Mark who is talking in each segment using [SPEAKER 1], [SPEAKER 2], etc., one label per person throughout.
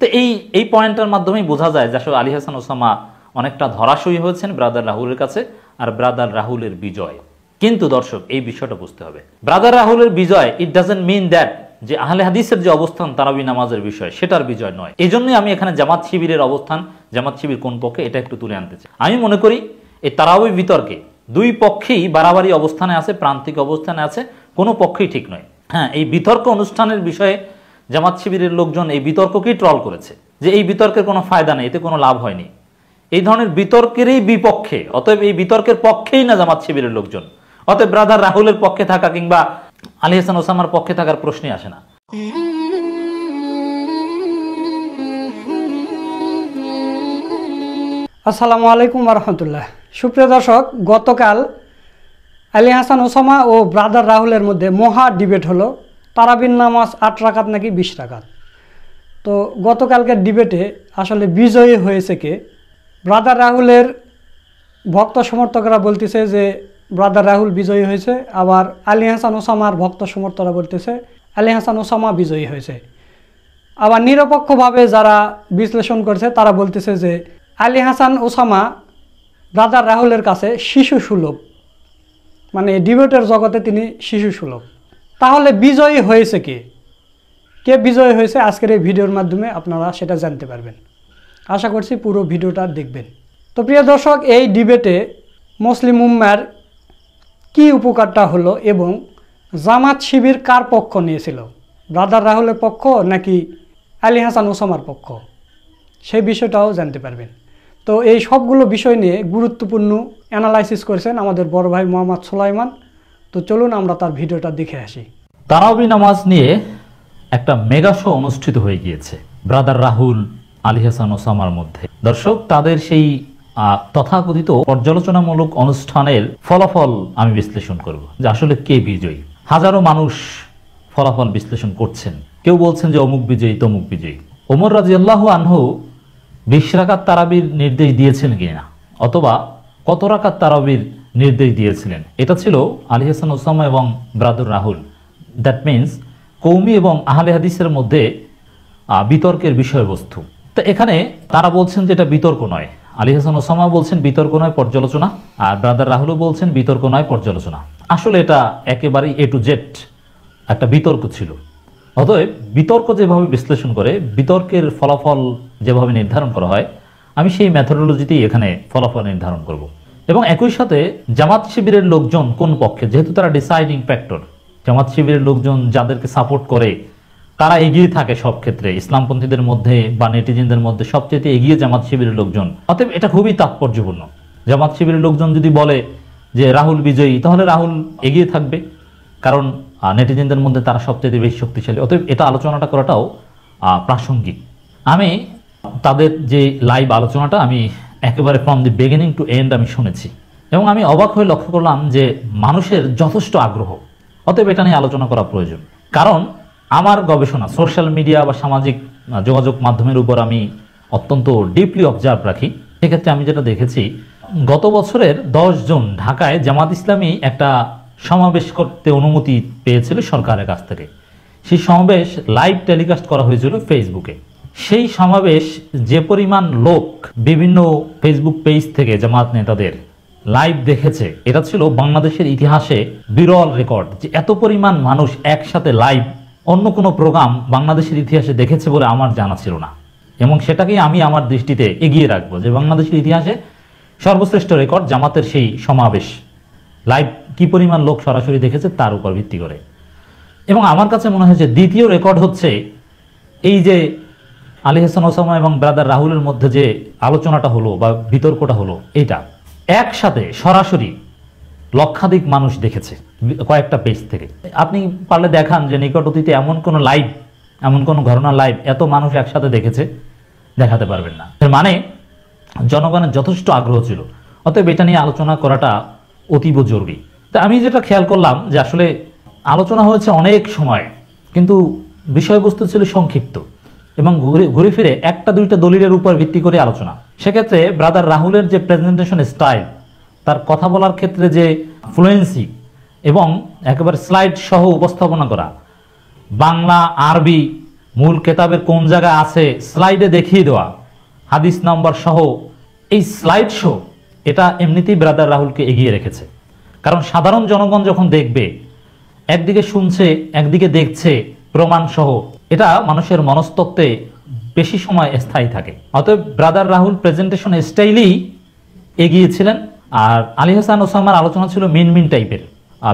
[SPEAKER 1] তো এই পয়েন্টের মাধ্যমেই বোঝা যায় যে আসলে আলী হাসান ওসামা অনেকটা ধরাশয়ী হয়েছেন ব্রাদার রাহুলের কাছে, আর ব্রাদার রাহুলের বিজয়। কিন্তু দর্শক, এই বিষয়টা বুঝতে হবে, ব্রাদার রাহুলের বিজয় ইট ডাজন্ট মিন দ্যাট যে আহলে হাদিসের যে অবস্থান তারাবি নামাজের বিষয় সেটার বিজয় নয়। এই জন্যই আমি এখানে জামাত শিবিরের অবস্থান, জামাত শিবির কোন পক্ষে, এটা একটু তুলে আনতে চাই। আমি মনে করি এই তারাবি বিতর্কে দুই পক্ষেই বাড়াবাড়ি অবস্থানে আছে, প্রান্তিক অবস্থানে আছে, কোনো পক্ষেই ঠিক নয়। হ্যাঁ, এই বিতর্ক অনুষ্ঠানের বিষয়ে জামাত শিবিরের লোকজন এই বিতর্ককেই ট্রল করেছে যে এই বিতর্কের কোনো ফায়দা নেই, এতে কোনো লাভ হয়নি। এই ধরনের বিতর্কেরই বিপক্ষে, অতএব এই বিতর্কের পক্ষেই না জামাত শিবিরের লোকজন। অতএব ব্রাদার রাহুলের পক্ষে থাকা কিংবা আলী হাসান ওসামার পক্ষে থাকার প্রশ্নই আসে না।
[SPEAKER 2] আসসালামু আলাইকুম রহমতুল্লাহ। সুপ্রিয় দর্শক, গতকাল আলী হাসান ওসামা ও ব্রাদার রাহুলের মধ্যে মহা ডিবেট হলো, তারাবির নামাজ 8 রাকাত নাকি 20 রাকাত। তো গতকালকের ডিবেটে আসলে বিজয়ী হয়েছে কে? ব্রাদার রাহুলের ভক্ত সমর্থকরা বলতেছে যে ব্রাদার রাহুল বিজয়ী হয়েছে, আবার আলী হাসান ওসামার ভক্ত সমর্থকরা বলতেছে আলী হাসান ওসামা বিজয়ী হয়েছে। আবার নিরপেক্ষভাবে যারা বিশ্লেষণ করছে তারা বলতেছে যে আলী হাসান ওসামা ব্রাদার রাহুলের কাছে শিশু সুলভ, মানে ডিবেটের জগতে তিনি শিশু সুলভ। তাহলে বিজয়ী হয়েছে কে? কে বিজয়ী হয়েছে আজকের এই ভিডিওর মাধ্যমে আপনারা সেটা জানতে পারবেন। আশা করছি পুরো ভিডিওটা দেখবেন। তো প্রিয় দর্শক, এই ডিবেটে মুসলিম উম্মার কি উপকারটা হলো এবং জামাত শিবির কার পক্ষ নিয়েছিল, ব্রাদার রাহুলের পক্ষ নাকি আলী হাসান ওসামার পক্ষ, সেই বিষয়টাও জানতে পারবেন। তো এই সবগুলো বিষয় নিয়ে গুরুত্বপূর্ণ অ্যানালাইসিস করেছেন আমাদের বড় ভাই মোহাম্মদ সুলাইমান। তো চলুন আমরা তার ভিডিওটা দেখে আসি।
[SPEAKER 1] তারাবি নামাজ নিয়ে একটা মেগা শো অনুষ্ঠিত হয়ে গিয়েছে ব্রাদার রাহুল আলী হাসান ওসামার মধ্যে। দর্শক, তাদের সেই তথাকথিত পর্যালোচনামূলক অনুষ্ঠানের ফলাফল আমি বিশ্লেষণ করব যে আসলে কে বিজয়ী। হাজারো মানুষ ফলাফল বিশ্লেষণ করছেন, কেউ বলছেন যে অমুক বিজয়ী তমুক বিজয়ী। ওমর রাদিয়াল্লাহু আনহু 20 রাকাত তারাবির নির্দেশ দিয়েছেন কিনা, অথবা কত রাকাত তারাবির নির্দেশ দিয়েছিলেন, এটা ছিল আলী হাসান ওসামা এবং ব্রাদার রাহুল, দ্যাট মিনস কৌমি এবং আহলে হাদিসের মধ্যে বিতর্কের বিষয়বস্তু। তো এখানে তারা বলছেন যে এটা বিতর্ক নয়, আলী হাসান ওসামা বলছেন বিতর্ক নয় পর্যালোচনা, আর ব্রাদার রাহুলও বলছেন বিতর্ক নয় পর্যালোচনা। আসলে এটা একেবারেই এ টু জেড একটা বিতর্ক ছিল। অতএব বিতর্ক যেভাবে বিশ্লেষণ করে, বিতর্কের ফলাফল যেভাবে নির্ধারণ করা হয়, আমি সেই মেথোডোলজিতেই এখানে ফলাফল নির্ধারণ করব। এবং একই সাথে জামাত শিবিরের লোকজন কোন পক্ষে, যেহেতু তারা ডিসাইডিং ফ্যাক্টর, জামাত শিবিরের লোকজন যাদেরকে সাপোর্ট করে তারা এগিয়ে থাকে সব ক্ষেত্রে, ইসলামপন্থীদের মধ্যে বা নেটিজেনদের মধ্যে সবচেয়ে এগিয়ে জামাত শিবিরের লোকজন। অতএব এটা খুবই তাৎপর্যপূর্ণ। জামাত শিবিরের লোকজন যদি বলে যে রাহুল বিজয়ী, তাহলে রাহুল এগিয়ে থাকবে, কারণ নেটিজেনদের মধ্যে তারা সবচেয়ে বেশি শক্তিশালী। অতএব এটা আলোচনাটা করাটাও প্রাসঙ্গিক। আমি তাদের যে লাইভ আলোচনাটা আমি একেবারে from the beginning to end আমি শুনেছি, এবং আমি অবাক হয়ে লক্ষ্য করলাম যে মানুষের যথেষ্ট আগ্রহ। অতএব এটা নিয়ে আলোচনা করা প্রয়োজন, কারণ আমার গবেষণা সোশ্যাল মিডিয়া বা সামাজিক যোগাযোগ মাধ্যমের উপর আমি অত্যন্ত ডিপলি অবজার্ভ রাখি। সেক্ষেত্রে আমি যেটা দেখেছি, গত বছরের 10 জুন ঢাকায় জামাত ইসলামী একটা সমাবেশ করতে অনুমতি পেয়েছিল সরকারের কাছ থেকে। সেই সমাবেশ লাইভ টেলিকাস্ট করা হয়েছিল ফেসবুকে। সেই সমাবেশ যে পরিমাণ লোক বিভিন্ন ফেসবুক পেজ থেকে জামাত নেতাদের লাইভ দেখেছে, এটা ছিল বাংলাদেশের ইতিহাসে বিরল রেকর্ড। যে এত পরিমাণ মানুষ একসাথে লাইভ অন্য কোনো প্রোগ্রাম বাংলাদেশের ইতিহাসে দেখেছে বলে আমার জানা ছিল না, এবং সেটাকেই আমি আমার দৃষ্টিতে এগিয়ে রাখবো যে বাংলাদেশের ইতিহাসে সর্বশ্রেষ্ঠ রেকর্ড জামাতের সেই সমাবেশ। লাইভ কি পরিমাণ লোক সরাসরি দেখেছে তার উপর ভিত্তি করে। এবং আমার কাছে মনে হয় যে দ্বিতীয় রেকর্ড হচ্ছে এই যে আলী হাসান ওসামা এবং ব্রাদার রাহুলের মধ্যে যে আলোচনাটা হলো বা বিতর্কটা হলো, এটা একসাথে সরাসরি লক্ষাধিক মানুষ দেখেছে কয়েকটা পেজ থেকে। আপনি পারলে দেখান যে নিকট অতীতে এমন কোনো লাইভ, এমন কোনো ঘটনা লাইভ এত মানুষ একসাথে দেখেছে, দেখাতে পারবেন না। এর মানে জনগণের যথেষ্ট আগ্রহ ছিল। অতএব এটা নিয়ে আলোচনা করাটা অতীব জরুরি। তা আমি যেটা খেয়াল করলাম যে আসলে আলোচনা হয়েছে অনেক সময়, কিন্তু বিষয়বস্তু ছিল সংক্ষিপ্ত এবং ঘুরে ফিরে একটা দুইটা দলিলের উপর ভিত্তি করে আলোচনা। সেক্ষেত্রে ব্রাদার রাহুলের যে প্রেজেন্টেশন স্টাইল, তার কথা বলার ক্ষেত্রে যে ফ্লুয়েন্সি এবং একেবারে স্লাইড সহ উপস্থাপনা করা, বাংলা আরবি মূল কেতাবের কোন জায়গায় আছে স্লাইডে দেখিয়ে দেওয়া, হাদিস নাম্বার সহ এই স্লাইড শো, এটা এমনিতেই ব্রাদার রাহুলকে এগিয়ে রেখেছে। কারণ সাধারণ জনগণ যখন দেখবে, একদিকে শুনছে একদিকে দেখছে প্রমাণ সহ, এটা মানুষের মনস্তত্ত্বে বেশি সময় স্থায়ী থাকে। অতএব ব্রাদার রাহুল প্রেজেন্টেশন স্টাইলেই এগিয়েছিলেন। আর আলী হাসান ওসামার আলোচনা ছিল মিন টাইপের,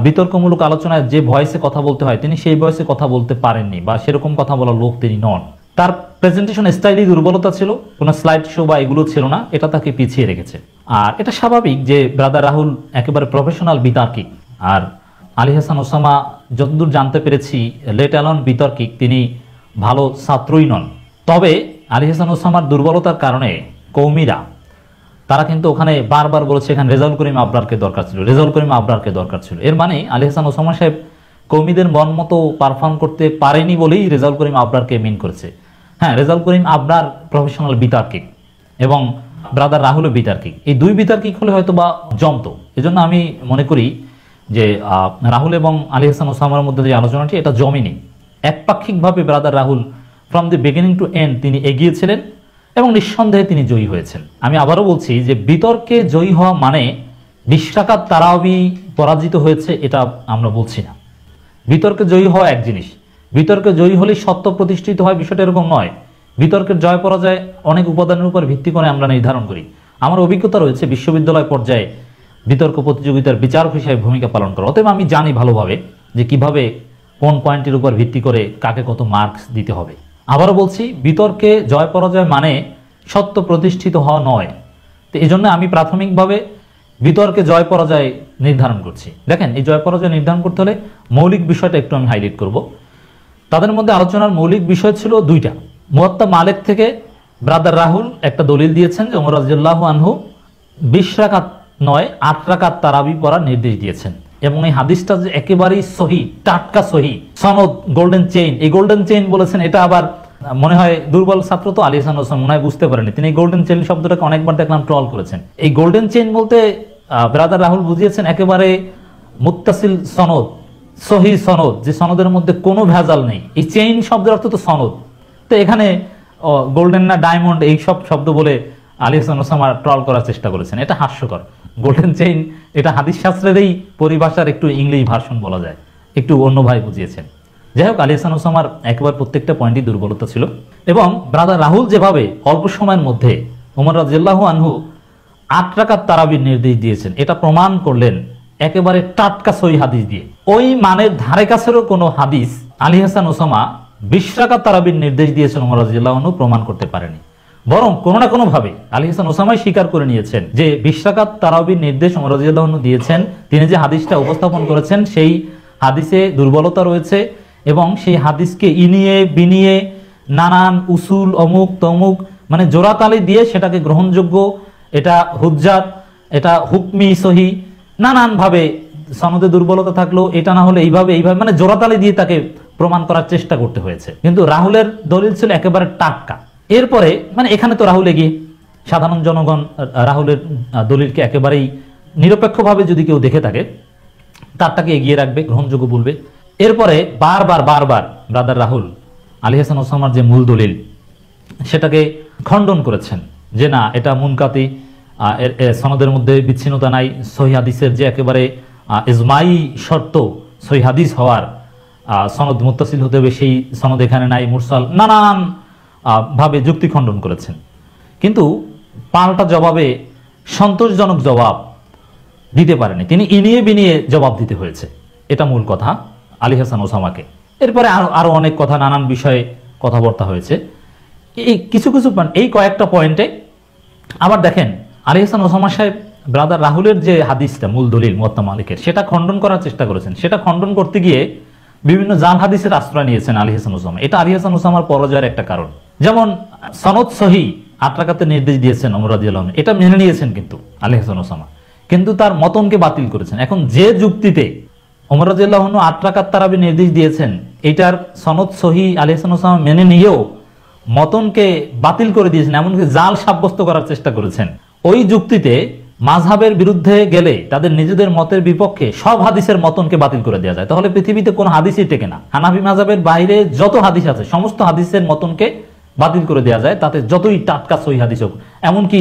[SPEAKER 1] বিতর্কমূলক আলোচনায় যে ভয়েসে কথা বলতে হয় তিনি সেই ভয়েসে কথা বলতে পারেননি, বা সেরকম কথা বলার লোক তিনি নন। তার প্রেজেন্টেশন স্টাইলই দুর্বলতা ছিল, কোনো স্লাইড শো বা এগুলো ছিল না, এটা তাকে পিছিয়ে রেখেছে। আর এটা স্বাভাবিক যে ব্রাদার রাহুল একেবারে প্রফেশনাল বিতার্কিক, আর আলী হাসান ওসামা যতদূর জানতে পেরেছি লেট অ্যালন বিতর্কিক, তিনি ভালো ছাত্রই নন। তবে আলী হাসান ওসামার দুর্বলতার কারণে কৌমিরা তারা কিন্তু ওখানে বারবার বলেছে এখানে রেজাউল করিম আবরারকে দরকার ছিল, রেজাউল করিম আবরারকে দরকার ছিল। এর মানে আলী হাসান ওসামা সাহেব কৌমিদের মন মতো পারফর্ম করতে পারেনি বলেই রেজাউল করিম আবরারকে মিন করেছে। হ্যাঁ, রেজাউল করিম আবরার প্রফেশনাল বিতার্কিক এবং ব্রাদার রাহুলও বিতার্কিক, এই দুই বিতার্কিক হলে হয়তো বা জমতো। এজন্য আমি মনে করি যে রাহুল এবং আলী হাসান ওসামার মধ্যে যে আলোচনাটি, এটা জমেনি। একপাক্ষিকভাবে brother Rahul from the beginning to end তিনি এগিয়েছিলেন এবং নিঃসন্দেহে তিনি জয়ী হয়েছেন। আমি আবারও বলছি যে বিতর্কে জয়ী হওয়া মানে 20 রাকাত তারাবি পরাজিত হয়েছে, এটা আমরা বলছি না। বিতর্কে জয়ী হওয়া এক জিনিস, বিতর্কে জয়ী হলেই সত্য প্রতিষ্ঠিত হয়, বিষয়টা এরকম নয়। বিতর্কের জয় পরাজয় অনেক উপাদানের উপর ভিত্তি করে আমরা নির্ধারণ করি। আমার অভিজ্ঞতা রয়েছে বিশ্ববিদ্যালয় পর্যায়ে বিতর্ক প্রতিযোগিতার বিচারক হিসেবে ভূমিকা পালন করা। অতএব আমি জানি ভালোভাবে যে কিভাবে কোন পয়েন্টের উপর ভিত্তি করে কাকে কত মার্কস দিতে হবে। আবারও বলছি, বিতর্কে জয় পরাজয় মানে সত্য প্রতিষ্ঠিত হওয়া নয়। তো এই জন্য আমি প্রাথমিকভাবে বিতর্কে জয় পরাজয় নির্ধারণ করছি। দেখেন, এই জয় পরাজয় নির্ধারণ করতে হলে মৌলিক বিষয়টা একটু আমি হাইলাইট করব। তাদের মধ্যে আলোচনার মৌলিক বিষয় ছিল দুইটা। মুয়াত্তা মালিক থেকে ব্রাদার রাহুল একটা দলিল দিয়েছেন যে ওমর রাদিয়াল্লাহু আনহু 20 রাকাত নয় 8 রাকাত তারাবি পড়ার নির্দেশ দিয়েছেন, এবং এই হাদিসটা যে একেবারেই সহি, টাটকা সহি, সনদ গোল্ডেন চেইন। এই গোল্ডেন চেইন বলেছেন, এটা আবার মনে হয় দুর্বল ছাত্র তো আলী হাসান ওসামা মনে হয় বুঝতে পারেনি। তিনি এই গোল্ডেন চেইন শব্দটাকে অনেকবার দেখলাম ট্রল করেছেন। এই গোল্ডেন চেইন বলতে ব্রাদার রাহুল বুঝিয়েছেন একেবারে মুত্তাসিল সনদ, সহি সনদ, যে সনদের মধ্যে কোনো ভেজাল নেই। এই চেইন শব্দের অর্থ তো সনদ। তো এখানে গোল্ডেন না ডায়মন্ড এই সব শব্দ বলে আলী হাসান ওসামা ট্রল করার চেষ্টা করেছেন, এটা হাস্যকর। গোল্ডেন চেইন এটা হাদিস শাস্ত্রেরই পরিভাষার একটু ইংলিশ ভার্সন বলা যায়, একটু অন্যভাবে বুঝিয়েছেন। যাই হোক, আলী হাসান ওসামার একবার প্রত্যেকটা পয়েন্টই দুর্বলতা ছিল, এবং ব্রাদার রাহুল যেভাবে অল্প সময়ের মধ্যে ওমর রাদিয়াল্লাহু আনহু 8 রাকাত তারাবির নির্দেশ দিয়েছেন, এটা প্রমাণ করলেন একেবারে টাটকা সহি হাদিস দিয়ে। ওই মানের ধারে কাছেরও কোনো হাদিস আলী হাসান ওসামা 20 রাকাত তারাবির নির্দেশ দিয়েছেন ওমর রাদিয়াল্লাহু আনহু প্রমাণ করতে পারেনি। বরং কোনো না কোনো ভাবে আলী হাসান ওসামাই স্বীকার করে নিয়েছেন যে 20 রাকাত তারাবির নির্দেশ ওমর রাদিয়াল্লাহু আনহু দিয়েছেন। তিনি যে হাদিসটা উপস্থাপন করেছেন সেই হাদিসে দুর্বলতা রয়েছে, এবং সেই হাদিসকে ইনিয়ে বিনিয়ে নানান উসুল অমুক তমুক মানে জোড়াতালি দিয়ে সেটাকে গ্রহণযোগ্য, এটা হুজ্জাত, এটা হুকমি সহি, নানানভাবে সনদে দুর্বলতা থাকলো, এটা না হলে এইভাবে এইভাবে মানে জোড়াতালি দিয়ে তাকে প্রমাণ করার চেষ্টা করতে হয়েছে। কিন্তু রাহুলের দলিল ছিল একেবারে টাটকা। এরপরে মানে এখানে তো রাহুল এগিয়ে, সাধারণ জনগণ রাহুলের দলিলকে একেবারেই নিরপেক্ষভাবে যদি কেউ দেখে থাকে তারটাকে এগিয়ে রাখবে, গ্রহণযোগ্য বলবে। এরপরে বারবার ব্রাদার রাহুল আলী হাসান ওসামার যে মূল দলিল সেটাকে খণ্ডন করেছেন যে না, এটা মুনকাতি, সনদের মধ্যে বিচ্ছিন্নতা নাই, সহি হাদিসের যে একেবারে ইজমাই শর্ত সহি হাদিস হওয়ার, সনদ মুত্তাসিল হতে হবে সেই সনদ এখানে নাই, মুরসাল, নানান ভাবে যুক্তি খণ্ডন করেছেন। কিন্তু পাল্টা জবাবে সন্তোষজনক জবাব দিতে পারেনি, তিনি ইনিয়ে বিনিয়ে জবাব দিতে হয়েছে, এটা মূল কথা আলী হাসান ওসামাকে। এরপরে আরো অনেক কথা, নানান বিষয়ে কথাবার্তা হয়েছে। এই কিছু এই কয়েকটা পয়েন্টে আবার দেখেন আলী হাসান ওসামা সাহেব ব্রাদার রাহুলের যে হাদিসটা মূল দলিল মুয়াত্তা মালিকের, সেটা খণ্ডন করার চেষ্টা করেছেন। সেটা খণ্ডন করতে গিয়ে বিভিন্ন জাল হাদিসের আশ্রয় নিয়েছেন আলী হাসান ওসামা। এটা আলী হাসান ওসামার পরাজয়ের একটা কারণ। যেমন সনদ সহি 8 রাকাতের নির্দেশ দিয়েছেন ওমর রাদিয়াল্লাহু আনহু, এটা মেনে নিয়েছেন কিন্তু আলী হাসান ওসামা, কিন্তু তার মতনকে বাতিল করেছেন। এখন যে যুক্তিতে ওমর রাদিয়াল্লাহু আনহু 8 রাকাত তারাবির নির্দেশ দিয়েছেন, এটার সনদ সহি আলী হাসান ওসামা মেনে নিয়েও মতনকে বাতিল করে দিয়েছেন, এমনকি জাল সাব্যস্ত করার চেষ্টা করেছেন। ওই যুক্তিতে মাযহাবের বিরুদ্ধে গেলে তাদের নিজেদের মতের বিপক্ষে সব হাদিসের মতনকে বাতিল করে দেওয়া যায়, তাহলে পৃথিবীতে কোনো হাদিসই টেকে না। হানাফি মাযহাবের বাইরে যত হাদিস আছে সমস্ত হাদিসের মতনকে বাতিল করে দেওয়া যায়, তাতে যতই টাটকা সহি হাদিস হোক। এমনকি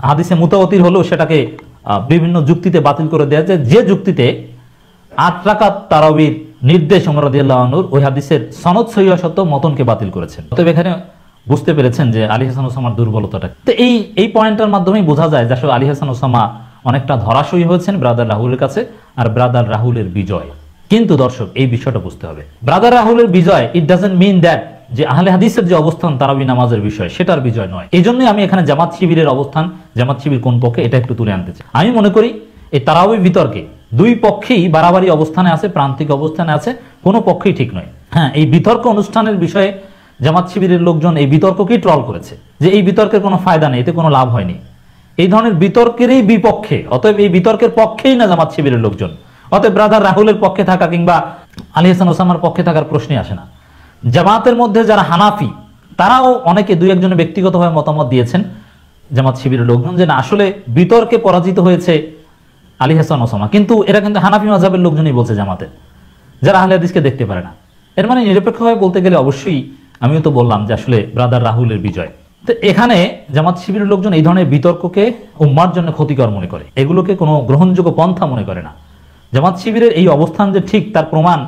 [SPEAKER 1] হাদিসে মুতাওয়াতির হলেও সেটাকে বিভিন্ন যুক্তিতে বাতিল করে দেওয়া যায়, যে যুক্তিতে 8 রাকাত তারাবির নির্দেশ ওমর রাদিয়াল্লাহু আনহুর ওই হাদিসের সনদ সহিহ সত্ত্বেও মতনকে বাতিল করেছেন। তবে এখানে বুঝতে পেরেছেন যে আলী হাসান ওসামার দুর্বলতাটা। তো এই পয়েন্টটার মাধ্যমেই বোঝা যায় যে আসলে আলী হাসান ওসামা অনেকটা ধরাশয়ী হয়েছেন ব্রাদার রাহুলের কাছে, আর ব্রাদার রাহুলের বিজয়। কিন্তু দর্শক এই বিষয়টা বুঝতে হবে, ব্রাদার রাহুলের বিজয় ইট ডাজন্ট মিন দ্যাট যে আহলে হাদিসের যে অবস্থান তারাবি নামাজের বিষয় সেটার বিজয় নয়। এই জন্যই আমি এখানে জামাত শিবিরের অবস্থান, জামাত শিবির কোন পক্ষে, এটা একটু তুলে আনতে চাই। আমি মনে করি এই তারাবি বিতর্কে দুই পক্ষেই বাড়াবাড়ি অবস্থানে আছে, প্রান্তিক অবস্থানে আছে, কোনো পক্ষেই ঠিক নয়। হ্যাঁ, এই বিতর্ক অনুষ্ঠানের বিষয়ে জামাত শিবিরের লোকজন এই বিতর্ককেই ট্রল করেছে যে এই বিতর্কের কোনো ফায়দা নেই, এতে কোনো লাভ হয়নি। এই ধরনের বিতর্কেরই বিপক্ষে, অতএব এই বিতর্কের পক্ষেই না জামাত শিবিরের লোকজন। অতএব ব্রাদার রাহুলের পক্ষে থাকা কিংবা আলী হাসান ওসামার পক্ষে থাকার প্রশ্নই আসে না। জামাতের মধ্যে যারা হানাফি তারাও অনেকে দুই একজনে ব্যক্তিগতভাবে মতামত দিয়েছেন জামাত শিবিরের লোকজন যে না, আসলে বিতর্কে পরাজিত হয়েছে আলী হাসান ওসামা, কিন্তু এরা কিন্তু হানাফি মাযহাবের লোকজনই বলছে জামাতের, যারা আহলে হাদিসকে দেখতে পারে না। এর মানে নিরপেক্ষভাবে বলতে গেলে অবশ্যই আমিও তো বললাম যে আসলে ব্রাদার রাহুলের বিজয়। তো এখানে জামাত শিবিরের লোকজন এই ধরনের বিতর্ককে উম্মার জন্য ক্ষতিকর মনে করে, এগুলোকে কোনো গ্রহণযোগ্য পন্থা মনে করে না। জামাত শিবিরের এই অবস্থান যে ঠিক তার প্রমাণ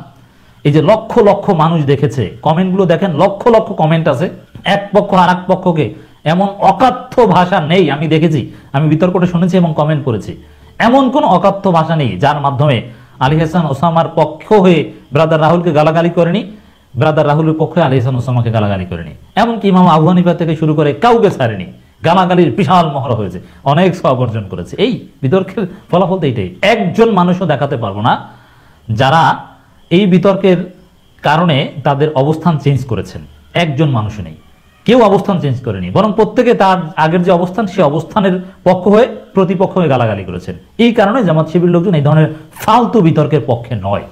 [SPEAKER 1] এই যে লক্ষ লক্ষ মানুষ দেখেছে, কমেন্টগুলো দেখেন, লক্ষ লক্ষ কমেন্ট আছে, এক পক্ষ আর এক পক্ষকে এমন অকাথ্য ভাষা নেই। আমি দেখেছি, আমি বিতর্কটা শুনেছি এবং কমেন্ট করেছি, এমন কোন অকাথ্য ভাষা নেই যার মাধ্যমে আলী হাসান ওসামার পক্ষ হয়ে ব্রাদার রাহুলকে গালাগালি করেনি, ব্রাদার রাহুলের পক্ষে আলী হাসান ওসামাকে গালাগালি করেনি। এমনকি ইমাম আবু হানিফা থেকে শুরু করে কাউকে ছাড়েনি, গালাগালির বিশাল মহড়া হয়েছে, অনেক সওয়াব অর্জন করেছে। এই বিতর্কের ফলাফল তো এইটাই। একজন মানুষও দেখাতে পারবো না যারা এই বিতর্কের কারণে তাদের অবস্থান চেঞ্জ করেছেন, একজন মানুষও নেই, কেউ অবস্থান চেঞ্জ করেনি, বরং প্রত্যেকে তার আগের যে অবস্থান সেই অবস্থানের পক্ষ হয়ে প্রতিপক্ষ হয়ে গালাগালি করেছেন। এই কারণে জামাত শিবির লোকজন এই ধরনের ফালতু বিতর্কের পক্ষে নয়,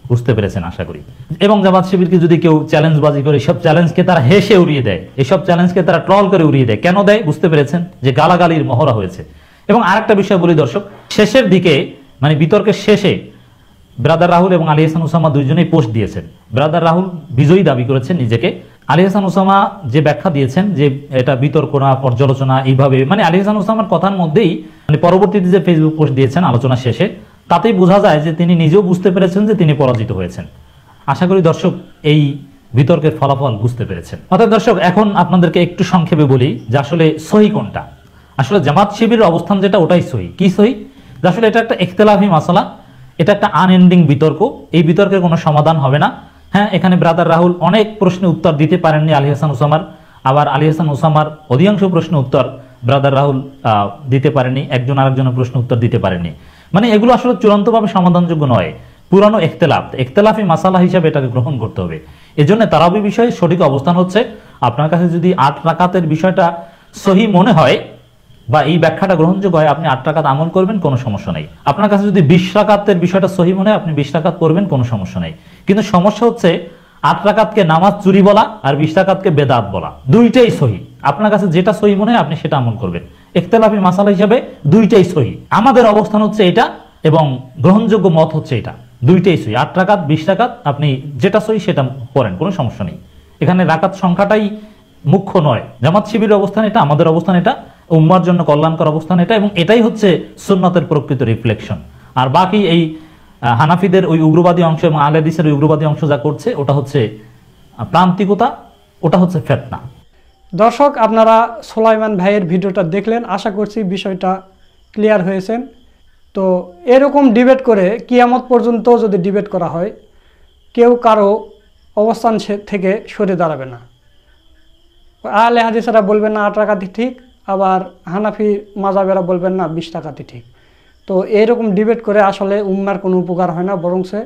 [SPEAKER 1] বুঝতে পেরেছেন আশা করি। এবং জামাত শিবিরকে যদি কেউ চ্যালেঞ্জবাজি করে, সব চ্যালেঞ্জকে তারা হেসে উড়িয়ে দেয়, এসব চ্যালেঞ্জকে তারা ট্রল করে উড়িয়ে দেয়। কেন দেয় বুঝতে পেরেছেন, যে গালাগালির মহড়া হয়েছে। এবং আরেকটা বিষয় বলি দর্শক, শেষের দিকে মানে বিতর্কের শেষে ব্রাদার রাহুল এবং আলী হাসান ওসামা দুইজনেই পোস্ট দিয়েছেন। ব্রাদার রাহুল বিজয়ী দাবি করেছেন নিজেকে, আলী হাসান ওসামা যে ব্যাখ্যা দিয়েছেন যে এটা বিতর্ক না, পর্যালোচনা, এইভাবে মানে আলী হাসান ওসামার কথার মধ্যেই মানে পরবর্তীতে যে ফেসবুক পোস্ট দিয়েছেন আলোচনা শেষে, তাতেই বোঝা যায় যে তিনি নিজেও বুঝতে পেরেছেন যে তিনি পরাজিত হয়েছেন। আশা করি দর্শক এই বিতর্কের ফলাফল বুঝতে পেরেছেন। অর্থাৎ দর্শক এখন আপনাদেরকে একটু সংক্ষেপে বলি যে আসলে সহি কোনটা। আসলে জামাত শিবিরের অবস্থান যেটা ওটাই সহি। কি সহি? যে আসলে এটা একটা ইখতিলাফি মাসালা, এটা একটা আনএন্ডিং বিতর্ক, এই বিতর্কের কোনো সমাধান হবে না। হ্যাঁ, এখানে ব্রাদার রাহুল অনেক প্রশ্নের উত্তর দিতে পারেননি আলী হাসান ওসামার, আবার আলী হাসান ওসামার অধিকাংশ প্রশ্নের উত্তর ব্রাদার রাহুল দিতে পারেনি, একজন আরেকজনের প্রশ্ন উত্তর দিতে পারেনি। মানে এগুলো আসলে চূড়ান্তভাবে সমাধানযোগ্য নয়, পুরানো ইখতিলাফি মাসালা হিসাবে এটাকে গ্রহণ করতে হবে। এজন্য তারাবি বিষয়ে সঠিক অবস্থান হচ্ছে, আপনার কাছে যদি 8 রাকাতের বিষয়টা সহি মনে হয় বা এই ব্যাখ্যাটা গ্রহণযোগ্য হয়, আপনি 8 রাকাত আমল করবেন, কোনো সমস্যা নেই। আপনার কাছে যদি 20 রাকাতের বিষয়টা সহি মনে হয়, আপনি 20 রাকাত করবেন, কোনো সমস্যা নেই। কিন্তু সমস্যা হচ্ছে 8 রাকাতকে নামাজ চুরি বলা আর 20 রাকাতকে বেদাত বলা, দুইটাই সহি। আপনার কাছে যেটা সহি মনে হয় আপনি সেটা আমল করবেন। ইখতিলাফি মাসালা হিসাবে দুইটাই সহি। আমাদের অবস্থান হচ্ছে এটা এবং গ্রহণযোগ্য মত হচ্ছে এটা, দুইটাই সহি। 8 রাকাত 20 রাকাত আপনি যেটা সহি সেটা পড়েন, কোনো সমস্যা নেই। এখানে রাকাত সংখ্যাটাই মুখ্য নয়। জামাত শিবিরের অবস্থান এটা, আমাদের অবস্থান এটা, উম্মার জন্য কল্যাণকর অবস্থান এটা, এবং এটাই হচ্ছে সুন্নাতের প্রকৃত রিফ্লেকশন। আর বাকি এই হানাফিদের ওই উগ্রবাদী অংশ এবং আহলে হাদিসের ওই উগ্রবাদী অংশ যা করছে ওটা হচ্ছে প্রান্তিকতা, ওটা হচ্ছে ফিতনা।
[SPEAKER 2] দর্শক, আপনারা সুলাইমান ভাইয়ের ভিডিওটা দেখলেন, আশা করছি বিষয়টা ক্লিয়ার হয়েছেন। তো এরকম ডিবেট করে কিয়ামত পর্যন্ত যদি ডিবেট করা হয়, কেউ কারো অবস্থান থেকে সরে দাঁড়াবে না। আহলে হাদিসেরা বলবেন না 8 রাকাতই ঠিক, আবার হানাফি মাযহাবেরা বলবেন না 20 রাকাতই ঠিক। তো এরকম ডিবেট করে আসলে উম্মার কোনো উপকার হয় না, বরং সে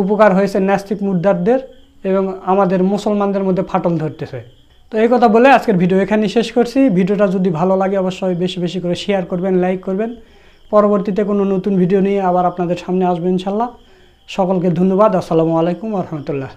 [SPEAKER 2] উপকার হয়েছে নাস্তিক মুদ্দারদের এবং আমাদের মুসলমানদের মধ্যে ফাটল ধরতেছে। তো এই কথা বলে আজকের ভিডিও এখানেই শেষ করছি। ভিডিওটা যদি ভালো লাগে অবশ্যই বেশি বেশি করে শেয়ার করবেন, লাইক করবেন। পরবর্তীতে কোনো নতুন ভিডিও নিয়ে আবার আপনাদের সামনে আসবেন ইনশাল্লাহ। সকলকে ধন্যবাদ। আসসালামু আলাইকুম ওয়া রাহমাতুল্লাহ।